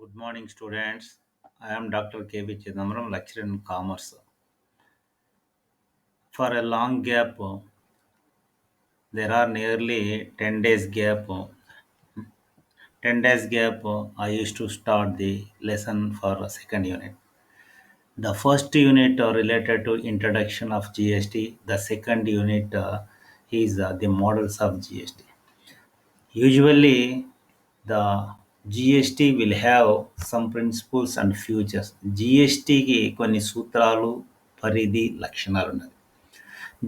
Good morning, students. I am Dr. K.V. Chidambaram, lecturer in commerce. For a long gap, there are nearly 10 days gap. 10 days gap, I used to start the lesson for a second unit. The first unit related to introduction of GST. The second unit is the models of GST. Usually, the GST will have some principles and features. GSTకి కొన్ని సూత్రాలు, పరిధి, లక్షణాలు ఉన్నాయి.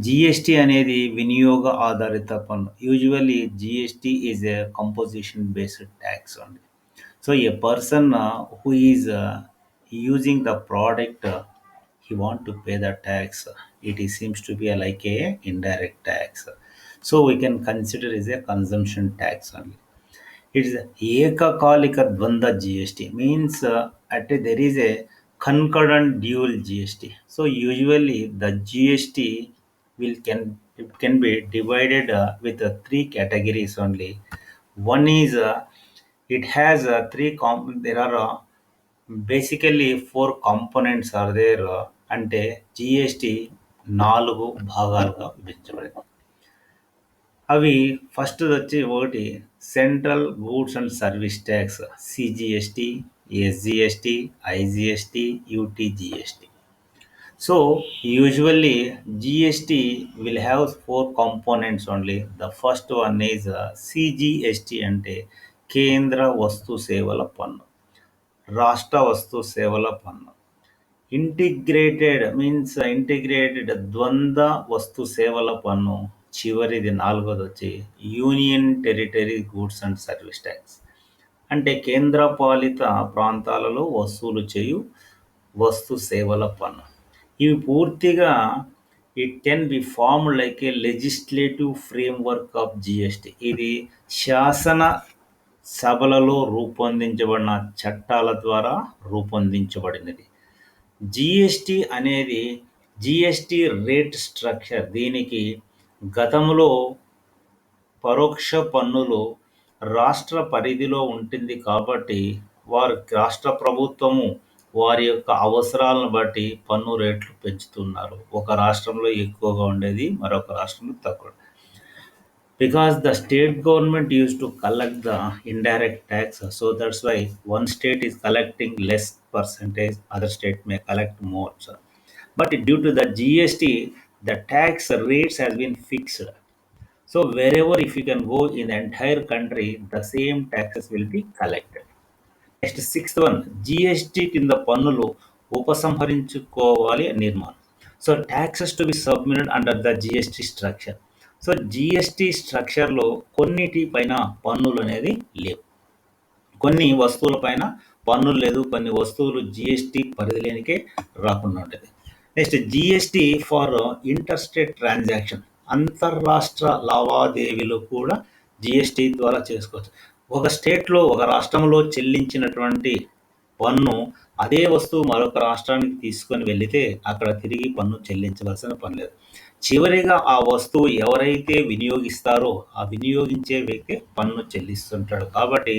GST అనేది వినియోగ ఆధారిత పన్ను. Usually GST is a composition based tax only. So a person who is using the product, he want to pay the tax. Seems to be like a indirect tax. So we can consider is a consumption tax only. It is Ekakalika Dvanda GST means there is a concurrent dual GST. So usually the GST it can be divided with three categories only. One is it has there are basically four components are there అంటే GST 4 భాగాలుగా విభజించబడింది. అవి first వచ్చి ఒకటి central goods and service tax CGST, SGST, IGST, UTGST. So usually GST will have four components only. The first one is CGST అంటే కేంద్ర వస్తు సేవల పన్ను, రాష్ట్ర వస్తు సేవల పన్ను. ఇంటిగ్రేటెడ్ ద్వంద్వ వస్తు సేవల పన్ను. చివరిది నాలుగోది వచ్చి union territory goods and service tax అంటే కేంద్రపాలిత ప్రాంతాలలో వసూలు చేయు వస్తు సేవల పన్ను. ఇవి పూర్తిగా it can be formed like A legislative framework of GST. ఇది శాసన సభలలో రూపొందించబడిన చట్టాల ద్వారా రూపొందించబడినది. జిఎస్టి అనేది జిఎస్టి రేట్ స్ట్రక్చర్. దీనికి గతంలో పరోక్ష పన్నులు రాష్ట్ర పరిధిలో ఉంటుంది కాబట్టి రాష్ట్ర ప్రభుత్వము వారి యొక్క అవసరాలను బట్టి పన్ను రేట్లు పెంచుతున్నారు. ఒక రాష్ట్రంలో ఎక్కువగా ఉండేది, మరొక రాష్ట్రంలో తక్కువ. Because the state government used to collect the indirect tax, so that's why one state is collecting less percentage, other state may collect more. But due to the GST, the tax rates has been fixed. So wherever if you can go in the entire country, the same taxes will be collected. Next sixth one GST కింద పన్నులు ఉపసంహరించుకోవాలి నిర్మాణం. So taxes to be submitted under the GST structure. So GST స్ట్రక్చర్లో కొన్నిటి పైన పన్నులు అనేది లేవు, కొన్ని వస్తువుల పైన పన్నులు లేదు, కొన్ని వస్తువులు జిఎస్టి పరిధిలోనికే రాకుండా ఉంటుంది. Next GST for inter state transaction, అంతర్రాష్ట్ర లావాదేవీలు కూడా జిఎస్టి ద్వారా చేసుకోవచ్చు. ఒక స్టేట్లో ఒక రాష్ట్రంలో చెల్లించినటువంటి పన్ను అదే వస్తువు మరొక రాష్ట్రానికి తీసుకొని వెళితే అక్కడ తిరిగి పన్ను చెల్లించవలసిన పని లేదు. చివరిగా ఆ వస్తువు ఎవరైతే వినియోగిస్తారో ఆ వినియోగించే వ్యక్తి పన్ను చెల్లిస్తుంటాడు. కాబట్టి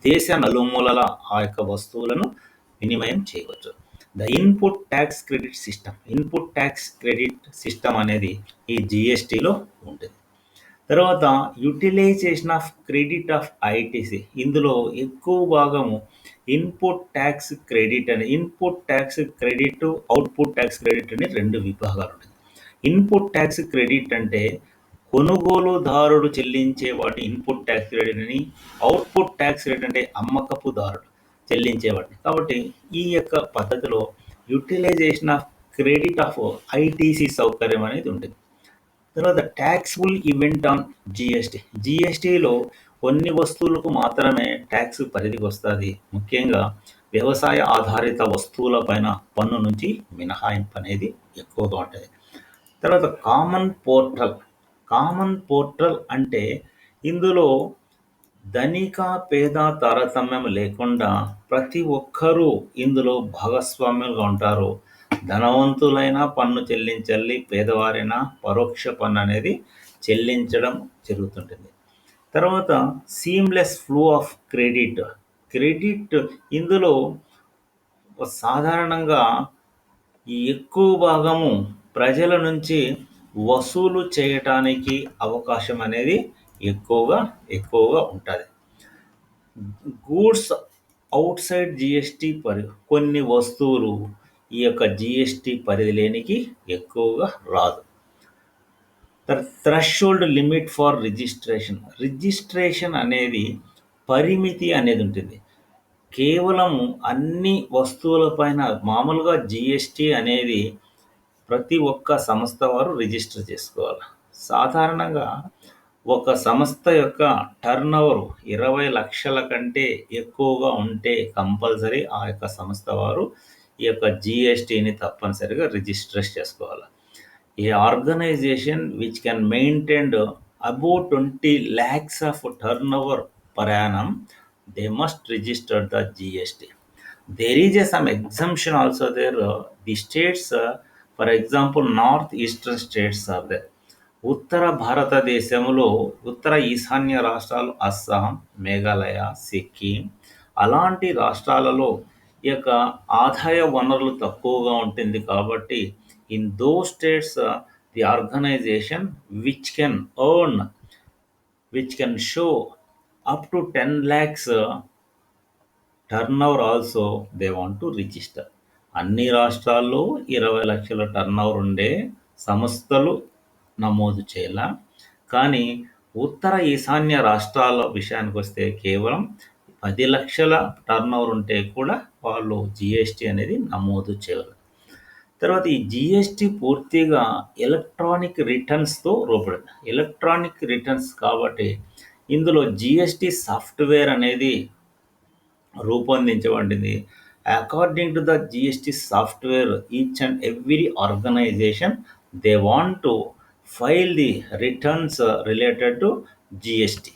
దేశ నలుమూలల ఆ యొక్క వస్తువులను వినిమయం చేయవచ్చు. The input tax credit system అనేది ఈ జిఎస్టిలో ఉంటుంది. తర్వాత utilisation of credit of ITC. ఇందులో ఎక్కువ భాగము ఇన్పుట్ ట్యాక్స్ క్రెడిట్ అని, input tax credit, output tax credit అని రెండు విభాగాలు ఉన్నాయి. ఇన్పుట్ ట్యాక్స్ క్రెడిట్ అంటే కొనుగోలుదారుడు చెల్లించే వాటి ఇన్పుట్ ట్యాక్స్ క్రెడిట్ అని, అవుట్పుట్ ట్యాక్స్ క్రెడిట్ అంటే అమ్మకపుదారుడు చెల్లించేవాడిని. కాబట్టి ఈ యొక్క పద్ధతిలో utilisation of credit of ITC సౌకర్యం అనేది ఉంటుంది. తర్వాత ట్యాక్స్బుల్ ఈవెంట్ ఆన్ జిఎస్టి. జిఎస్టిలో కొన్ని వస్తువులకు మాత్రమే ట్యాక్స్ పరిధికి వస్తుంది. ముఖ్యంగా వ్యవసాయ ఆధారిత వస్తువుల పైన పన్ను నుంచి మినహాయింపు అనేది ఎక్కువగా ఉంటుంది. తర్వాత కామన్ పోర్టల్ అంటే ఇందులో ధనిక పేద తారతమ్యం లేకుండా ప్రతి ఒక్కరూ ఇందులో భాగస్వామ్యంగా ఉంటారు. ధనవంతులైనా పన్ను చెల్లించాలి, పేదవారైనా పరోక్ష పన్ను అనేది చెల్లించడం జరుగుతుంటుంది. తర్వాత seamless flow of credit. Credit ఇందులో సాధారణంగా ఈ ఎక్కువ భాగము ప్రజల నుంచి వసూలు చేయటానికి అవకాశం అనేది ఎక్కువగా ఉంటుంది. గూడ్స్ అవుట్ సైడ్ జిఎస్టి కొన్ని వస్తువులు ఈ యొక్క జిఎస్టి పరిధిలోనికి ఎక్కువగా రాదు. థ్రెషోల్డ్ లిమిట్ ఫర్ రిజిస్ట్రేషన్ అనేది పరిమితి అనేది ఉంటుంది. కేవలం అన్ని వస్తువులపైన మామూలుగా జిఎస్టి అనేది ప్రతి ఒక్క సంస్థ వారు రిజిస్టర్ చేసుకోవాలి. సాధారణంగా ఒక సంస్థ యొక్క టర్నోవర్ 20 లక్షల కంటే ఎక్కువగా ఉంటే కంపల్సరీ ఆ యొక్క సంస్థ వారు ఈ యొక్క జిఎస్టిని తప్పనిసరిగా రిజిస్టర్ చేసుకోవాలి. A organization which can maintain about 20 lakhs of turnover per annum, they must register the GST. There is some exemption also there. The states, for example, northeastern states are there. ఉత్తర భారతదేశంలో ఉత్తర ఈశాన్య రాష్ట్రాలు అస్సాం, మేఘాలయ, సిక్కిం అలాంటి రాష్ట్రాలలో ఈ యొక్క ఆదాయ వనరులు తక్కువగా ఉంటుంది కాబట్టి in those states the organisation which can show up to 10 lakhs turnover also they want to register. అన్ని రాష్ట్రాల్లో 20 లక్షల టర్నోవర్ ఉండే సంస్థలు నమోదు చేయాల. కానీ ఉత్తర ఈశాన్య రాష్ట్రాల విషయానికి వస్తే కేవలం 10 లక్షల టర్నోవర్ ఉంటే కూడా వాళ్ళు జిఎస్టి అనేది నమోదు చేయాలి. తర్వాత ఈ జిఎస్టి పూర్తిగా ఎలక్ట్రానిక్ రిటర్న్స్తో రూపడింది. ఎలక్ట్రానిక్ రిటర్న్స్ కాబట్టి ఇందులో జిఎస్టి సాఫ్ట్వేర్ అనేది రూపొందించబడింది. According to the GST software, each and every organisation they want to file the returns related to GST.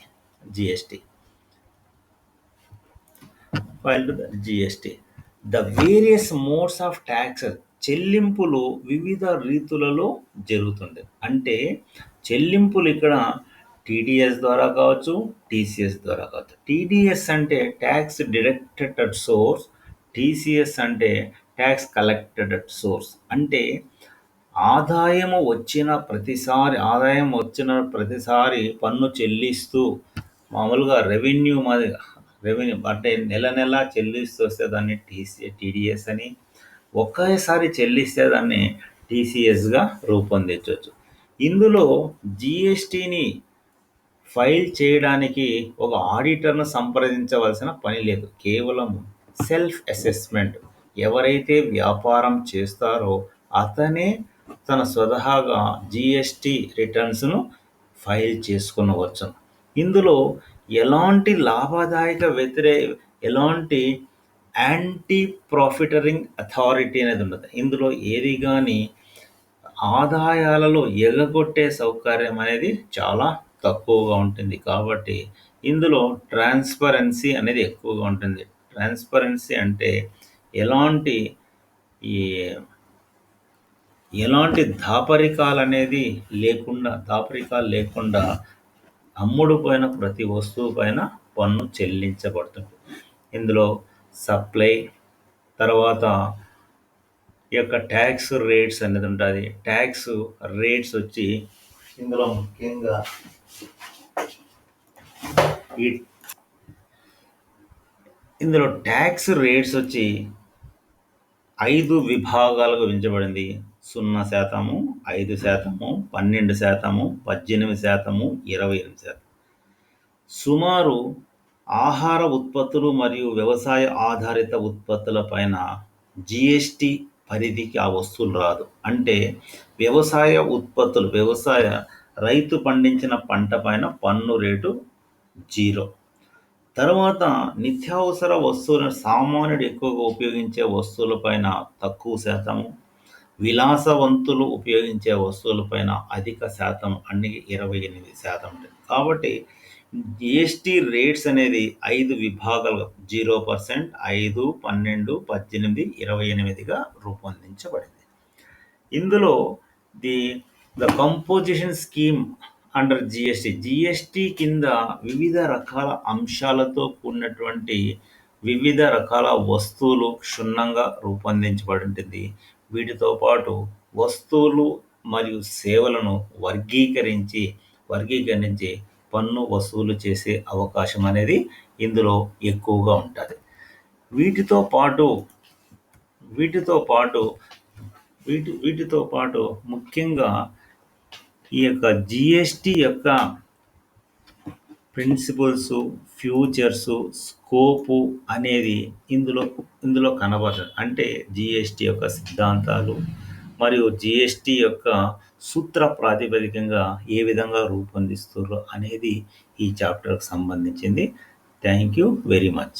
File to the GST. The various modes of taxes, చెల్లింపులు వివిధ రీతులలో జరుగుతుంది. అంటే చెల్లింపులు ఇక్కడ టీడీఎస్ ద్వారా కావచ్చు, టీసీఎస్ ద్వారా కావచ్చు. టీడీఎస్ అంటే tax deducted at source, TCS అంటే ట్యాక్స్ కలెక్టెడ్ అట్ సోర్స్. అంటే ఆదాయం వచ్చిన ప్రతిసారి పన్ను చెల్లిస్తూ మామూలుగా రెవెన్యూ అంటే నెల చెల్లిస్తూ వస్తే దాన్ని టీడీఎస్ అని, ఒకేసారి చెల్లిస్తే దాన్ని టీసీఎస్గా రూపొందించవచ్చు. ఇందులో జిఎస్టిని ఫైల్ చేయడానికి ఒక ఆడిటర్ను సంప్రదించవలసిన పని లేదు. కేవలం సెల్ఫ్ అసెస్మెంట్, ఎవరైతే వ్యాపారం చేస్తారో అతనే తన స్వతహాగా జిఎస్టి రిటర్న్స్ను ఫైల్ చేసుకునవచ్చు. ఇందులో ఎలాంటి ఎలాంటి యాంటీ ప్రాఫిటరింగ్ అథారిటీ అనేది ఉండదు. ఇందులో ఏది కానీ ఆదాయాలలో ఎగగొట్టే సౌకర్యం అనేది చాలా తక్కువగా ఉంటుంది. కాబట్టి ఇందులో ట్రాన్స్పరెన్సీ అనేది ఎక్కువగా ఉంటుంది. ట్రాన్స్పరెన్సీ అంటే ఎలాంటి దాపరికాలు లేకుండా అమ్ముడుపోయిన ప్రతి వస్తువు పైన పన్ను చెల్లించబడుతుంది. ఇందులో సప్లై, తర్వాత ఈ యొక్క ట్యాక్స్ రేట్స్ అనేది ఉంటుంది. ట్యాక్స్ రేట్స్ వచ్చి ఇందులో ముఖ్యంగా ఇందులో ట్యాక్స్ రేట్స్ వచ్చి 5 విభాగాలుగా విభజించబడింది. 0%, 5%, 12%, 18%, 28%. సుమారు ఆహార ఉత్పత్తులు మరియు వ్యవసాయ ఆధారిత ఉత్పత్తుల పైన జిఎస్టి పరిధికి ఆ వస్తువులు రాదు. అంటే రైతు పండించిన పంట పైన పన్ను రేటు 0. తర్వాత నిత్యావసర వస్తువులను సామాన్యుడు ఎక్కువగా ఉపయోగించే వస్తువులపైన తక్కువ శాతము, విలాసవంతులు ఉపయోగించే వస్తువులపైన అధిక శాతం, అన్ని 28% ఉంటుంది. కాబట్టి జిఎస్టి రేట్స్ అనేది 5 విభాగాలుగా 0%, 5, 12, 18, 28గా రూపొందించబడింది. ఇందులో the composition scheme under GST కింద వివిధ రకాల అంశాలతో కూడినటువంటి వివిధ రకాల వస్తువులు క్షుణ్ణంగా రూపొందించబడి ఉంటుంది. వీటితో పాటు వస్తువులు మరియు సేవలను వర్గీకరించి పన్ను వసూలు చేసే అవకాశం అనేది ఇందులో ఎక్కువగా ఉంటుంది. వీటితో పాటు వీటితో పాటు వీటితో పాటు ముఖ్యంగా ఈ యొక్క జిఎస్టి యొక్క ప్రిన్సిపల్స్, ఫ్యూచర్స్, స్కోపు అనేది ఇందులో కనబడదు. అంటే జిఎస్టి యొక్క సిద్ధాంతాలు మరియు జిఎస్టి యొక్క సూత్ర ప్రాతిపదికంగా ఏ విధంగా రూపొందిస్తుర్రో అనేది ఈ చాప్టర్కి సంబంధించింది. Thank you very much.